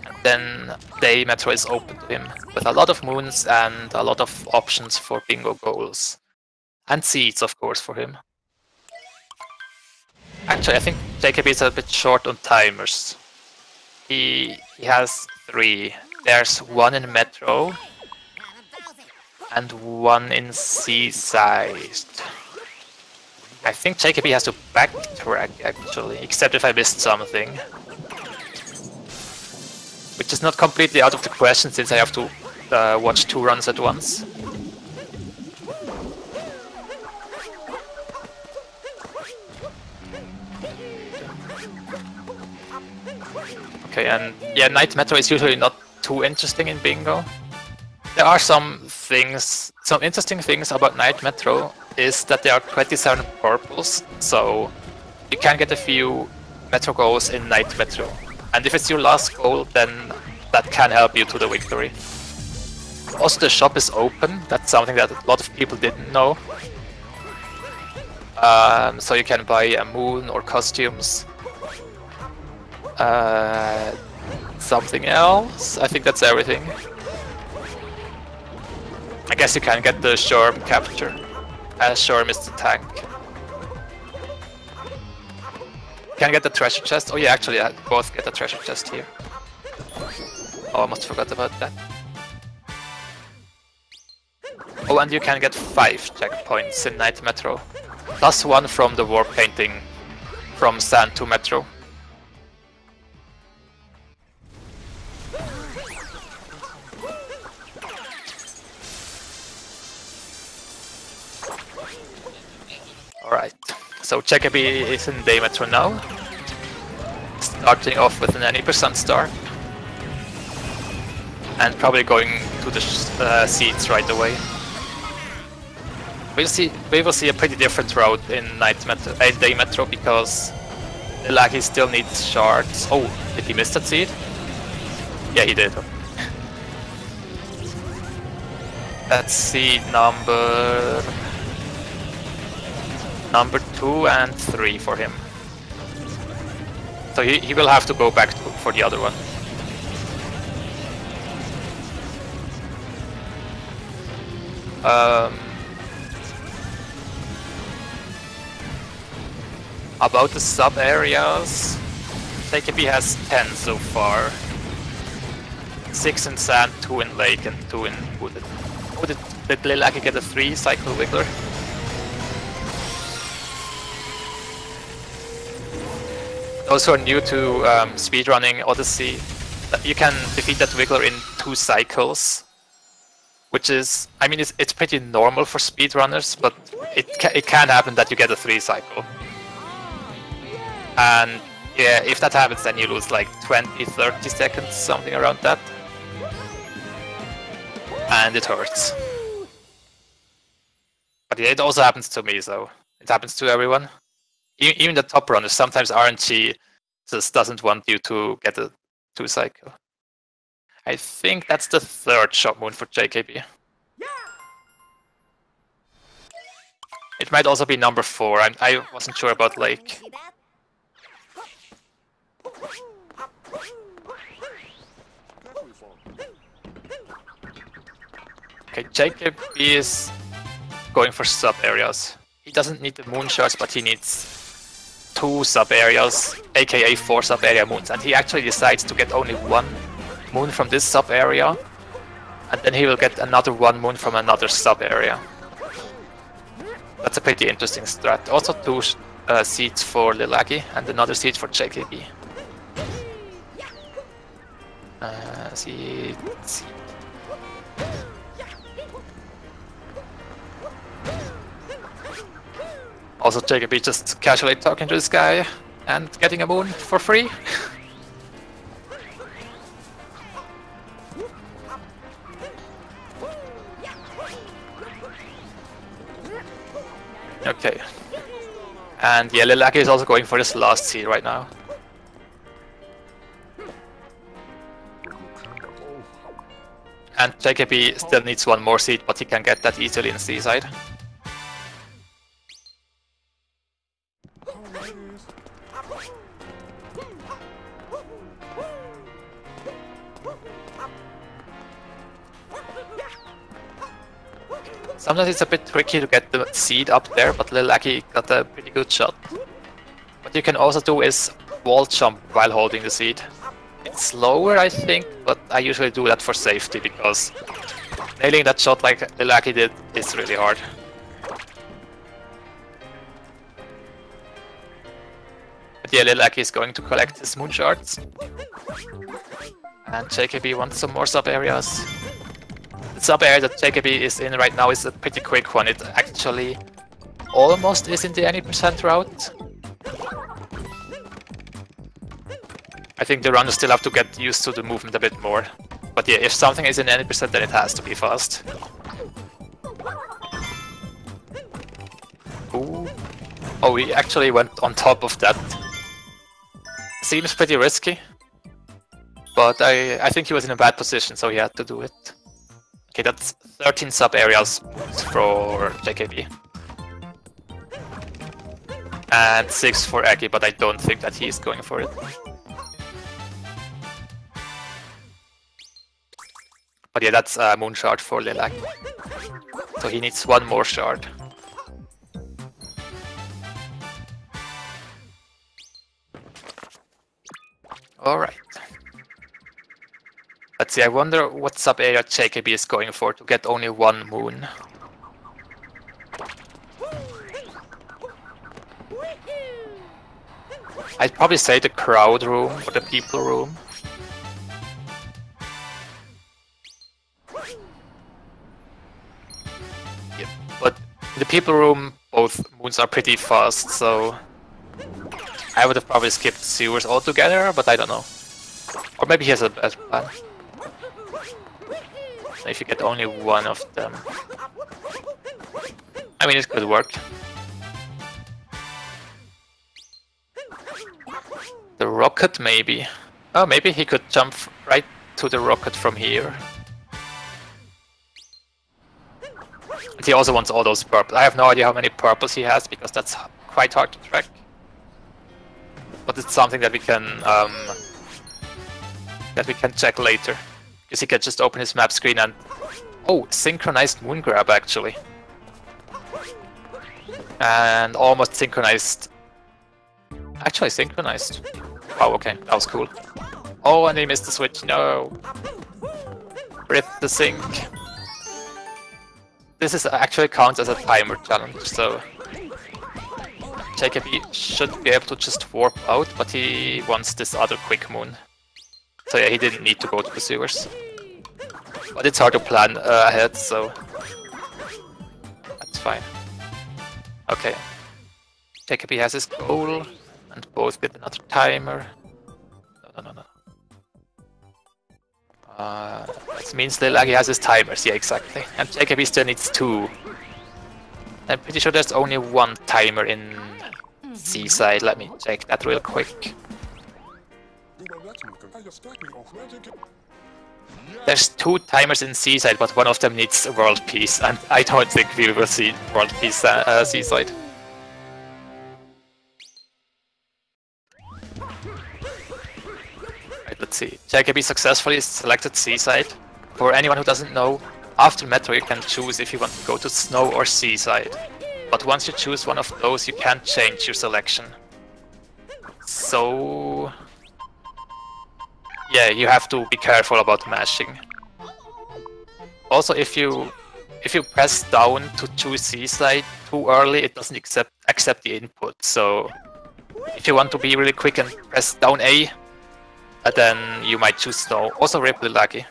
And then Day Metro is open to him, with a lot of moons and a lot of options for bingo goals. And seeds, of course, for him. Actually, I think JKB is a bit short on timers. He has 3. There's 1 in Metro, and 1 in Seaside. I think JKB has to backtrack, actually, except if I missed something. Which is not completely out of the question, since I have to watch 2 runs at once. Okay, and yeah, Night Metro is usually not too interesting in bingo. There are some interesting things about Night Metro is that there are 27 purples, so you can get a few Metro goals in Night Metro. And if it's your last goal, then that can help you to the victory. Also, the shop is open. That's something that a lot of people didn't know. So you can buy a moon or costumes. Something else? I think that's everything. I guess you can get the Shorm capture, as Shorm is the tank. You can get the treasure chest. Oh yeah, actually I both get the treasure chest here. Oh, I must forgot about that. Oh, and you can get 5 checkpoints in Night Metro. Plus 1 from the war painting from Sand to Metro. Alright, so JKB is in Day Metro now. Starting off with an 80% start. And probably going to the seeds right away. We will see a pretty different route in Day Metro because LilAggy still needs shards. Oh, did he miss that seed? Yeah, he did. That's seed number 2 and 3 for him. So he will have to go back for the other one. About the sub areas, JKB has 10 so far. 6 in sand, 2 in lake, and 2 in wooded. Oh, did LilAggy get a 3 cycle wiggler? Those who are new to speedrunning Odyssey, you can defeat that wiggler in 2 cycles. Which is, I mean, it's pretty normal for speedrunners, but it can happen that you get a 3 cycle. And yeah, if that happens, then you lose like 20-30 seconds, something around that. And it hurts. But yeah, it also happens to me, so it happens to everyone. Even the top runners, sometimes RNG just doesn't want you to get a 2 cycle. I think that's the 3rd shop moon for JKB. It might also be number 4. I wasn't sure about Lake. JKB is going for sub-areas. He doesn't need the moon shards, but he needs 2 sub-areas, aka 4 sub-area moons. And he actually decides to get only 1 moon from this sub-area, and then he will get another 1 moon from another sub-area. That's a pretty interesting strat. Also 2 seeds for LilAggy and another seed for JKB. Seed. Also JKB just casually talking to this guy and getting a moon for free. Okay. And yeah, LilAggy is also going for this last seed right now. And JKB still needs 1 more seed, but he can get that easily in C-side. Sometimes it's a bit tricky to get the seed up there, but LilAggy got a pretty good shot. What you can also do is wall jump while holding the seed. It's slower, I think, but I usually do that for safety, because nailing that shot like LilAggy did is really hard. But yeah, LilAggy is going to collect his moon shards. And JKB wants some more sub-areas. The sub-area that JKB is in right now is a pretty quick one. It actually almost is in the any percent route. I think the runners still have to get used to the movement a bit more. But yeah, if something is in any percent, then it has to be fast. Ooh. Oh, he actually went on top of that. Seems pretty risky. But I think he was in a bad position, so he had to do it. Okay, that's 13 sub-areas for JKB. And 6 for Aggy, but I don't think that he is going for it. But yeah, that's a moon shard for LilAggy. So he needs 1 more shard. Alright. Let's see, I wonder what sub-area JKB is going for to get only 1 moon. I'd probably say the crowd room or the people room. Yeah, but in the people room both moons are pretty fast, so I would have probably skipped sewers altogether, but I don't know. Or maybe he has a better plan. If you get only 1 of them. I mean, it could work. The rocket, maybe. Oh, maybe he could jump right to the rocket from here. But he also wants all those purples. I have no idea how many purples he has, because that's quite hard to track. But it's something that we can check later. Because he can just open his map screen and... Oh, synchronized moon grab, actually. And almost synchronized... Actually synchronized. Wow, okay, that was cool. Oh, and he missed the switch, no! Rip the sync. This is actually counts as a timer challenge, so... JKB should be able to just warp out, but he wants this other quick moon. So yeah, he didn't need to go to the sewers. But it's hard to plan ahead, so... That's fine. Okay. JKB has his goal, and both get another timer. No. That means LilAggy has his timers, yeah, exactly. And JKB still needs 2. I'm pretty sure there's only 1 timer in C-side. Let me check that real quick. There's 2 timers in C-side, but one of them needs world peace, and I don't think we will see world peace C-side. Right, let's see. JKB successfully selected C-side. For anyone who doesn't know, after Metro you can choose if you want to go to Snow or Seaside. But once you choose one of those, you can't change your selection. So... yeah, you have to be careful about mashing. Also, if you press down to choose Seaside too early, it doesn't accept the input. So if you want to be really quick and press down A, then you might choose Snow. Also rip LilAggy.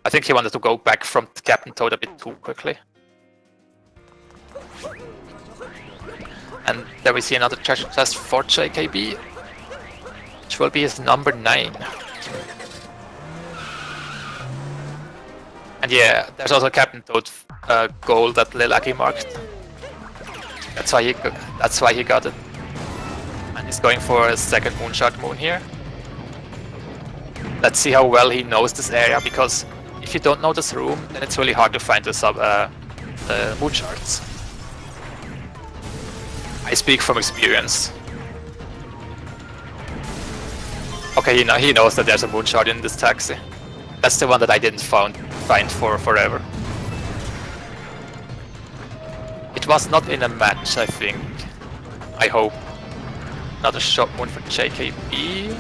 I think he wanted to go back from Captain Toad a bit too quickly. And there we see another treasure chest for JKB, which will be his number 9. And yeah, there's also Captain Toad goal that LilAggy marked. That's why he got it. And he's going for a second Moonshard Moon here. Let's see how well he knows this area, because if you don't know this room, then it's really hard to find the Moonshards. I speak from experience. Okay, he knows that there's a Moonshard in this taxi. That's the one that I didn't find for forever. It was not in a match, I think. I hope. Another shot moon for JKB.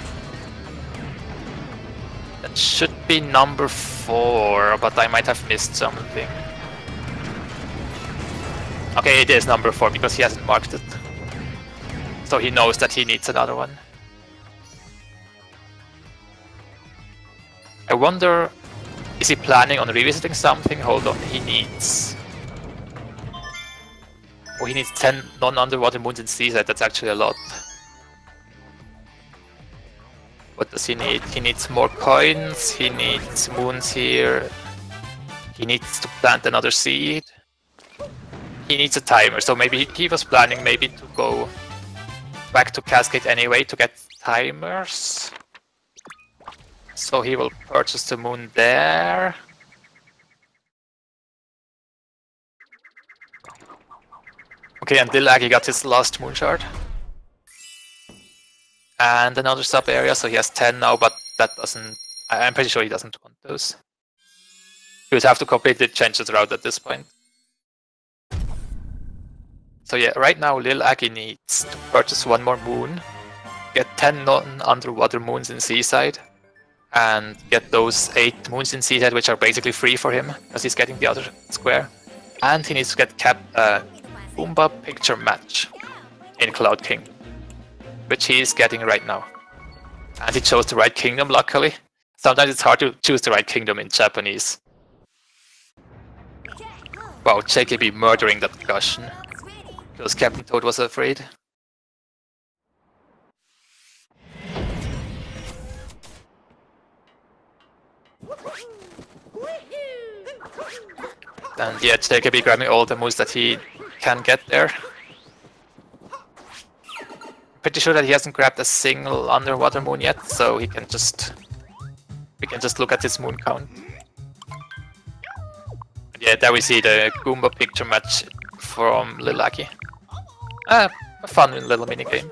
That should be number 4, but I might have missed something. Okay, it is number 4 because he hasn't marked it. So he knows that he needs another one. I wonder, is he planning on revisiting something? Hold on, he needs... oh, he needs 10 non-underwater moons in Seaside, that's actually a lot. What does he need? He needs more coins, he needs moons here, he needs to plant another seed. He needs a timer, so maybe he was planning maybe to go back to Cascade anyway to get timers. So he will purchase the moon there. Okay, and LilAggy got his last Moonshard. And another sub area, so he has 10 now, but that doesn't... I'm pretty sure he doesn't want those. He would have to completely change his route at this point. So yeah, right now LilAggy needs to purchase one more moon, get 10 non-underwater moons in Seaside, and get those 8 moons in Seaside, which are basically free for him, as he's getting the other square. And he needs to get Goomba Picture Match in Cloud King, which he is getting right now. And he chose the right kingdom, luckily. Sometimes it's hard to choose the right kingdom in Japanese. Wow, JKB murdering that cushion. Because Captain Toad was afraid. And yeah, JKB grabbing all the moves that he can get there. Pretty sure that he hasn't grabbed a single underwater moon yet, so we can just look at his moon count. And yeah, there we see the Goomba Picture Match from LilAggy. A fun little minigame.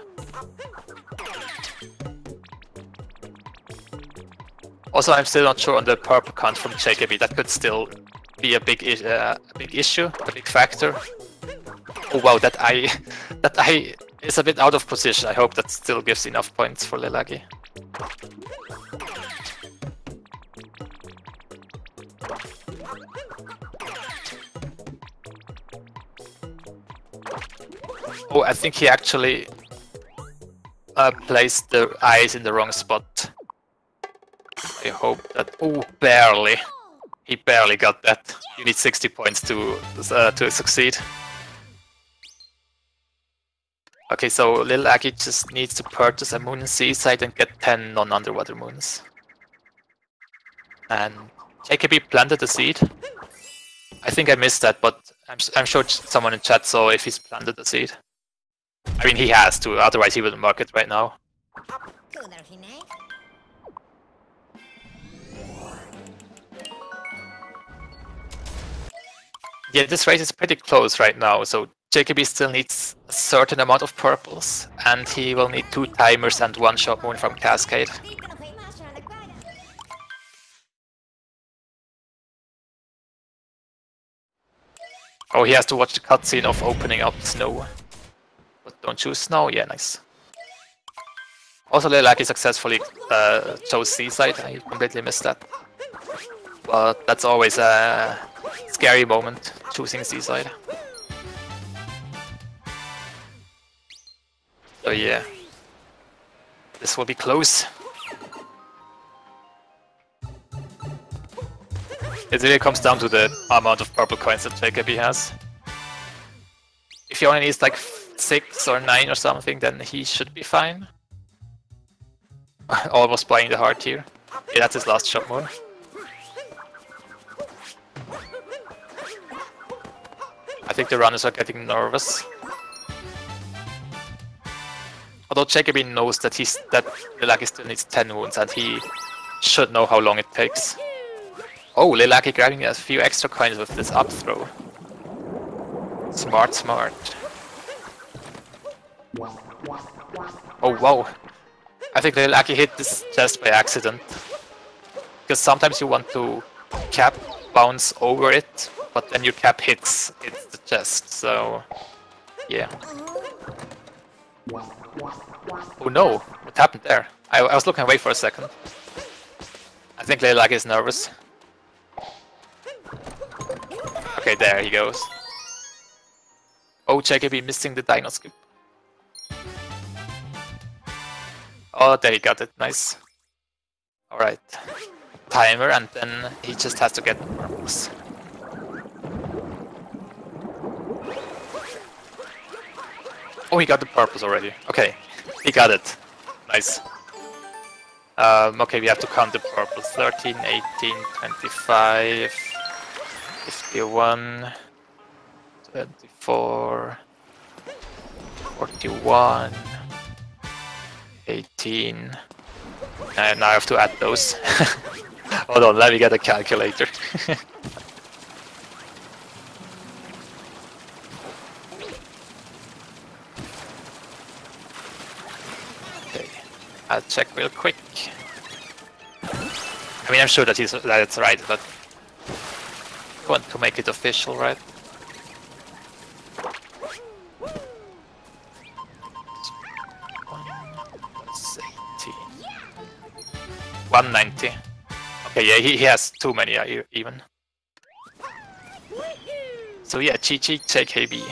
Also, I'm still not sure on the purple count from JKB. That could still be a big issue, a big factor. Oh wow, that eye is a bit out of position. I hope that still gives enough points for LilAggy. Oh, I think he actually placed the eyes in the wrong spot. I hope that... oh, barely. He barely got that. You need 60 points to succeed. Okay, so LilAggy just needs to purchase a moon in Seaside and get 10 non-underwater moons. And JKB planted the seed. I think I missed that, but I'm sure someone in chat saw if he's planted the seed. I mean, he has to, otherwise he wouldn't mark it right now. Yeah, this race is pretty close right now, so JKB still needs a certain amount of purples, and he will need 2 timers and 1 shot moon from Cascade. Oh, he has to watch the cutscene of opening up snow. But don't choose snow. Yeah, nice. Also, LilAggy successfully chose Seaside. I completely missed that. But that's always a scary moment, choosing Seaside. So yeah, this will be close. It really comes down to the amount of purple coins that JKB has. If he only needs like 6 or 9 or something, then he should be fine. Almost playing the heart here. Yeah, that's his last shot mode. I think the runners are getting nervous. Although JKB knows that LilAggy still needs 10 wounds and he should know how long it takes. Oh, LilAggy grabbing a few extra coins with this up throw. Smart, smart. Oh wow. I think LilAggy hit this chest by accident. Because sometimes you want to cap bounce over it, but then your cap hits the chest, so yeah. Oh no, what happened there? I was looking away for a second. I think LilAggy is nervous. Okay, there he goes. Oh, JKB missing the dino skip. Oh, there he got it, nice. Alright. Timer, and then he just has to get the purples. Oh, he got the purples already. Okay, he got it. Nice. Okay, we have to count the purples. 13, 18, 25, 51, 24, 41, 18. And now I have to add those. Hold on, let me get a calculator. Okay, I'll check real quick. I mean, I'm sure that it's right, but I want to make it official, right? 190. Okay, yeah, he has too many even. So yeah, GG JKB.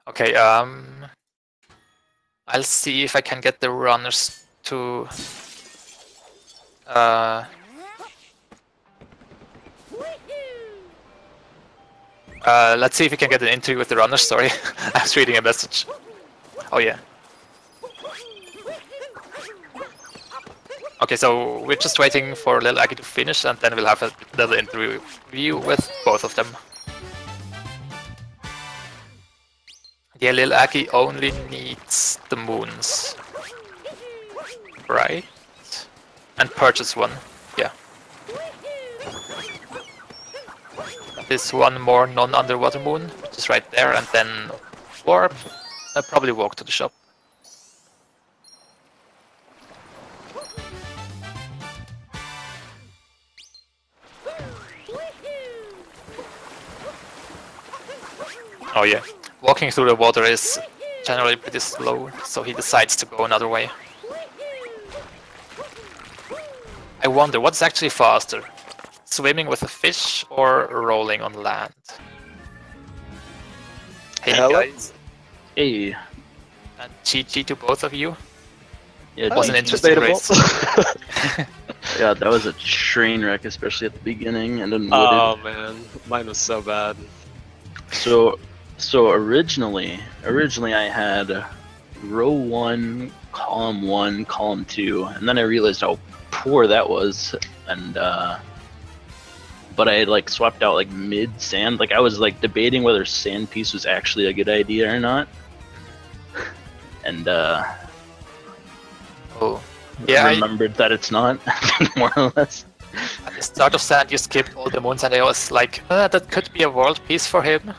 Okay, I'll see if I can get the runners to let's see if we can get an interview with the runners, sorry. I was reading a message. Oh yeah. Okay, so we're just waiting for LilAggy to finish and then we'll have a little interview with both of them. Yeah, LilAggy only needs the moons. Right? And purchase one, yeah. This one more non-underwater moon, which is right there, and then warp. I'll probably walk to the shop. Oh yeah, walking through the water is generally pretty slow, so he decides to go another way. I wonder, what's actually faster? Swimming with a fish or rolling on land? Hey guys. Hey. And GG to both of you. Yeah, it was an interesting race. Yeah, that was a train wreck, especially at the beginning, and then oh man, mine was so bad. So originally I had row 1, column 2, and then I realized how poor that was, and but I like swapped out like mid sand. Like I was like debating whether sand piece was actually a good idea or not, and oh yeah, I remembered that it's not, more or less. At the start of sand, you skipped all the moons, and I was like, that could be a world peace for him.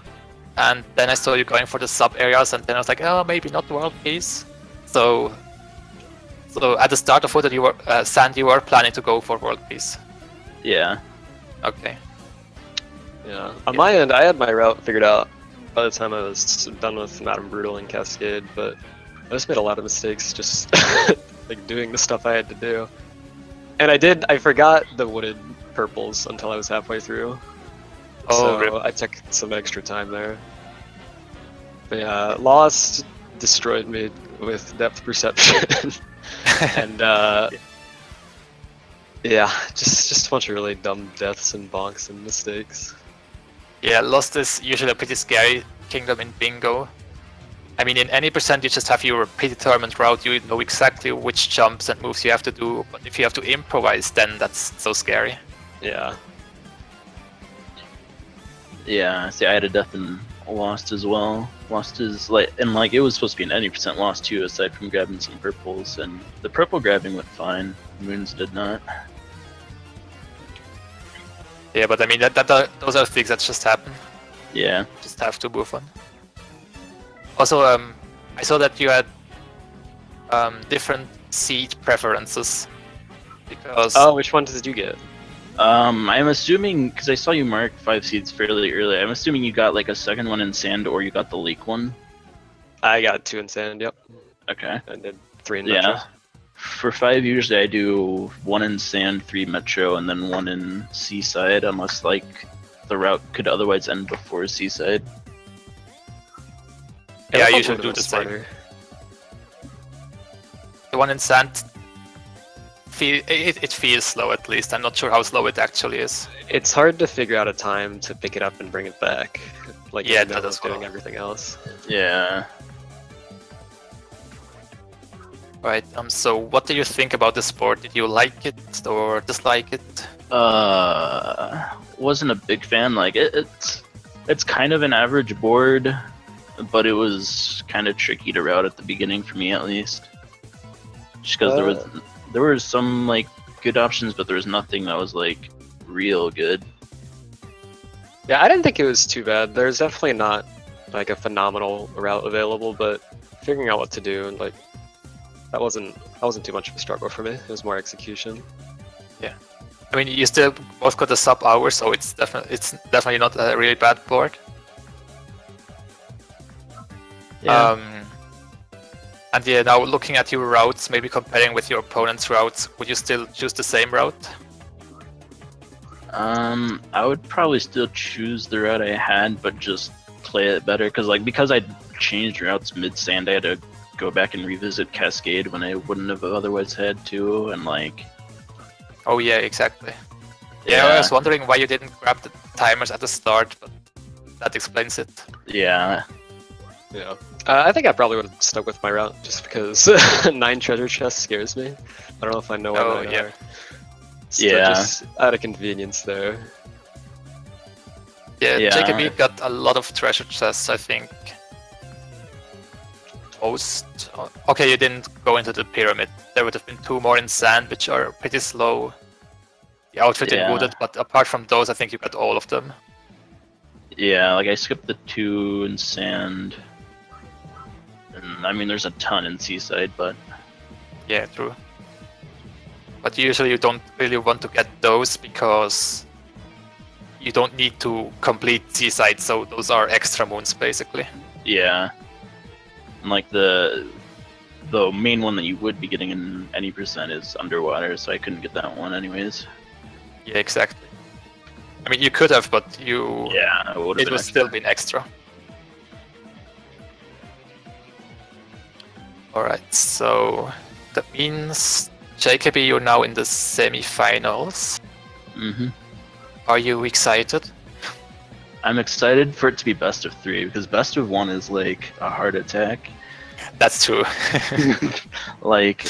And then I saw you going for the sub areas, and then I was like, oh, maybe not world peace. So So at the start of Wooded, you were Sand, you were planning to go for World Peace. Yeah. Okay. Yeah. On my end, I had my route figured out by the time I was done with Madame Brutal and Cascade, but I just made a lot of mistakes just like doing the stuff I had to do. And I forgot the wooded purples until I was halfway through. Oh, so rip. I took some extra time there. But yeah, Lost destroyed me with depth perception. And yeah, just a bunch of really dumb deaths and bonks and mistakes. Yeah, Lost is usually a pretty scary kingdom in Bingo. I mean, in any percent, you just have your predetermined route. You know exactly which jumps and moves you have to do. But if you have to improvise, then that's so scary. Yeah. Yeah, see, I had a death in Lost as well. Lost is like, and like it was supposed to be an any percent lost too, aside from grabbing some purples, and the purple grabbing went fine. Moons did not. Yeah, but I mean, those are things that just happen. Yeah. Just have to move on. Also, I saw that you had different seed preferences. Because Oh, which one did you get? I'm assuming, because I saw you mark 5 seeds fairly early, I'm assuming you got like a second one in sand or you got the leak one. I got 2 in sand, yep. Okay. I did 3 in metro. Yeah. For 5, usually I do 1 in sand, 3 metro, and then 1 in seaside, unless like the route could otherwise end before seaside. yeah, I thought usually wooded do was the same. smarter. The one in sand, it feels slow at least. I'm not sure how slow it actually is. It's hard to figure out a time to pick it up and bring it back. Like Yeah, in the that middle as of doing well. everything else. Yeah. Right, so what do you think about the sport? Did you like it or dislike it? Wasn't a big fan. Like it's kind of an average board, but it was kind of tricky to route at the beginning for me at least. Just because there were some like good options, but there was nothing that was like real good. Yeah, I didn't think it was too bad. There's definitely not like a phenomenal route available, but figuring out what to do and like that wasn't too much of a struggle for me. It was more execution. Yeah. I mean, you still both got the sub hour, so it's definitely not a really bad board. Yeah. And yeah, now looking at your routes, maybe comparing with your opponent's routes, would you still choose the same route? I would probably still choose the route I had, but just play it better. Because I changed routes mid sand, I had to go back and revisit Cascade when I wouldn't have otherwise had to, and like. Oh yeah, exactly. Yeah, I was wondering why you didn't grab the timers at the start, but that explains it. Yeah. Yeah. I think I probably would have stuck with my route just because 9 treasure chests scares me. I don't know if I know Oh, what they yeah. are. So Yeah. just out of convenience there. Yeah, Yeah. JKB got a lot of treasure chests, I think. Most. Okay, you didn't go into the pyramid. There would have been 2 more in sand, which are pretty slow. The outfit in Yeah. wooded, but apart from those, I think you got all of them. Yeah, like I skipped the 2 in sand. And I mean, there's a ton in seaside, but Yeah, true. But usually you don't really want to get those because you don't need to complete seaside, so those are extra moons basically. yeah. And like the main one that you would be getting in any percent is underwater, so I couldn't get that one anyways. Yeah, exactly. I mean, you could have, but you. Yeah, it would have It been would extra. still been extra. Alright, so that means JKB, you're now in the semi-finals. Mm-hmm. Are you excited? I'm excited for it to be best of 3 because best of 1 is like a heart attack. That's true. Like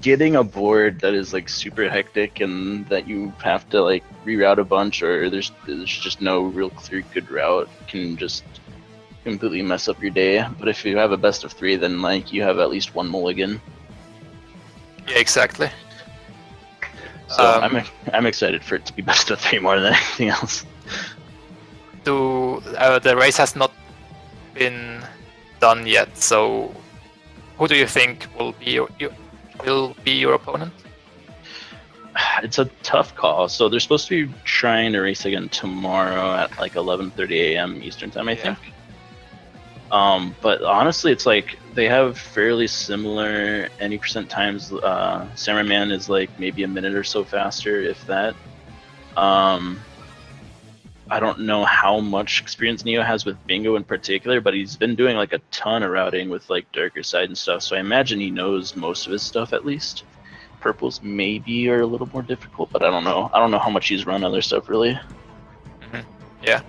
getting a board that is like super hectic and that you have to like reroute a bunch or there's just no real clear good route can just completely mess up your day. But if you have a best of 3, then like you have at least 1 mulligan. Yeah, exactly. So I'm excited for it to be best of 3 more than anything else. The race has not been done yet, so who do you think will be will be your opponent? It's a tough call. So they're supposed to be trying to race again tomorrow at like 11:30 a.m. Eastern time, I think. But honestly, it's like they have fairly similar any percent times. Samurai Man is like maybe a minute or so faster, if that. I don't know how much experience Neo has with Bingo in particular, but he's been doing like a ton of routing with like Darker Side and stuff, so I imagine he knows most of his stuff at least. Purples maybe are a little more difficult, but I don't know. I don't know how much he's run other stuff really. Yeah.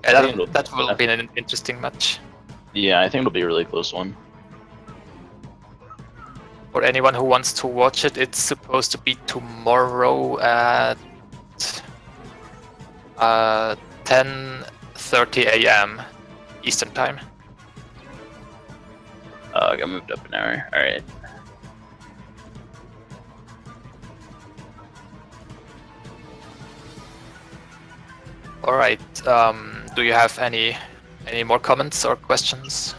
That will be an interesting match. Yeah, I think it'll be a really close one. For anyone who wants to watch it, it's supposed to be tomorrow at 10:30 a.m. Eastern time. I got moved up an hour. All right. All right. Do you have any more comments or questions?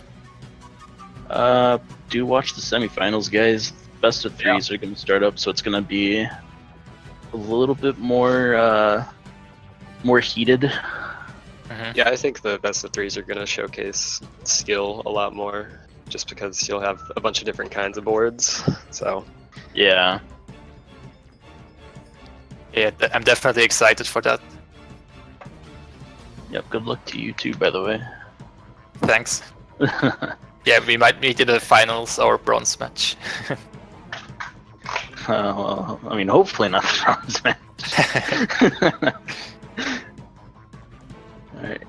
Do watch the semifinals, guys. Best of threes are going to start up, so it's going to be a little bit more heated. Yeah, I think the best of threes are going to showcase skill a lot more, just because you'll have a bunch of different kinds of boards. So yeah, I'm definitely excited for that. Yep. Good luck to you too, by the way. Thanks. Yeah, we might meet in the finals or bronze match. Well, I mean, hopefully not the bronze match. Alright.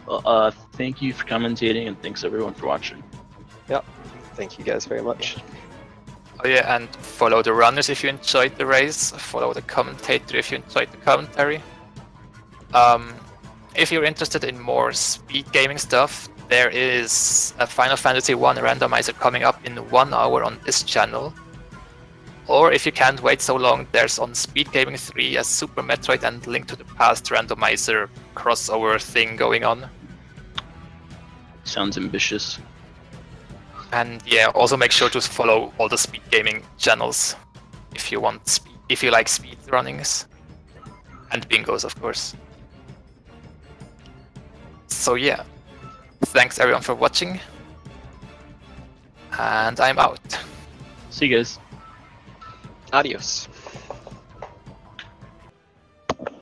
Well, thank you for commentating, and thanks everyone for watching. Yep. Thank you guys very much. Oh yeah, and follow the runners if you enjoyed the race. Follow the commentator if you enjoyed the commentary. If you're interested in more speed gaming stuff, there is a Final Fantasy 1 randomizer coming up in 1 hour on this channel. Or if you can't wait so long, there's on Speed Gaming 3 a Super Metroid and Link to the Past randomizer crossover thing going on. Sounds ambitious. And yeah, also make sure to follow all the speed gaming channels if you like speed runnings and bingos, of course. So yeah, thanks everyone for watching, and I'm out. See you guys. Adios.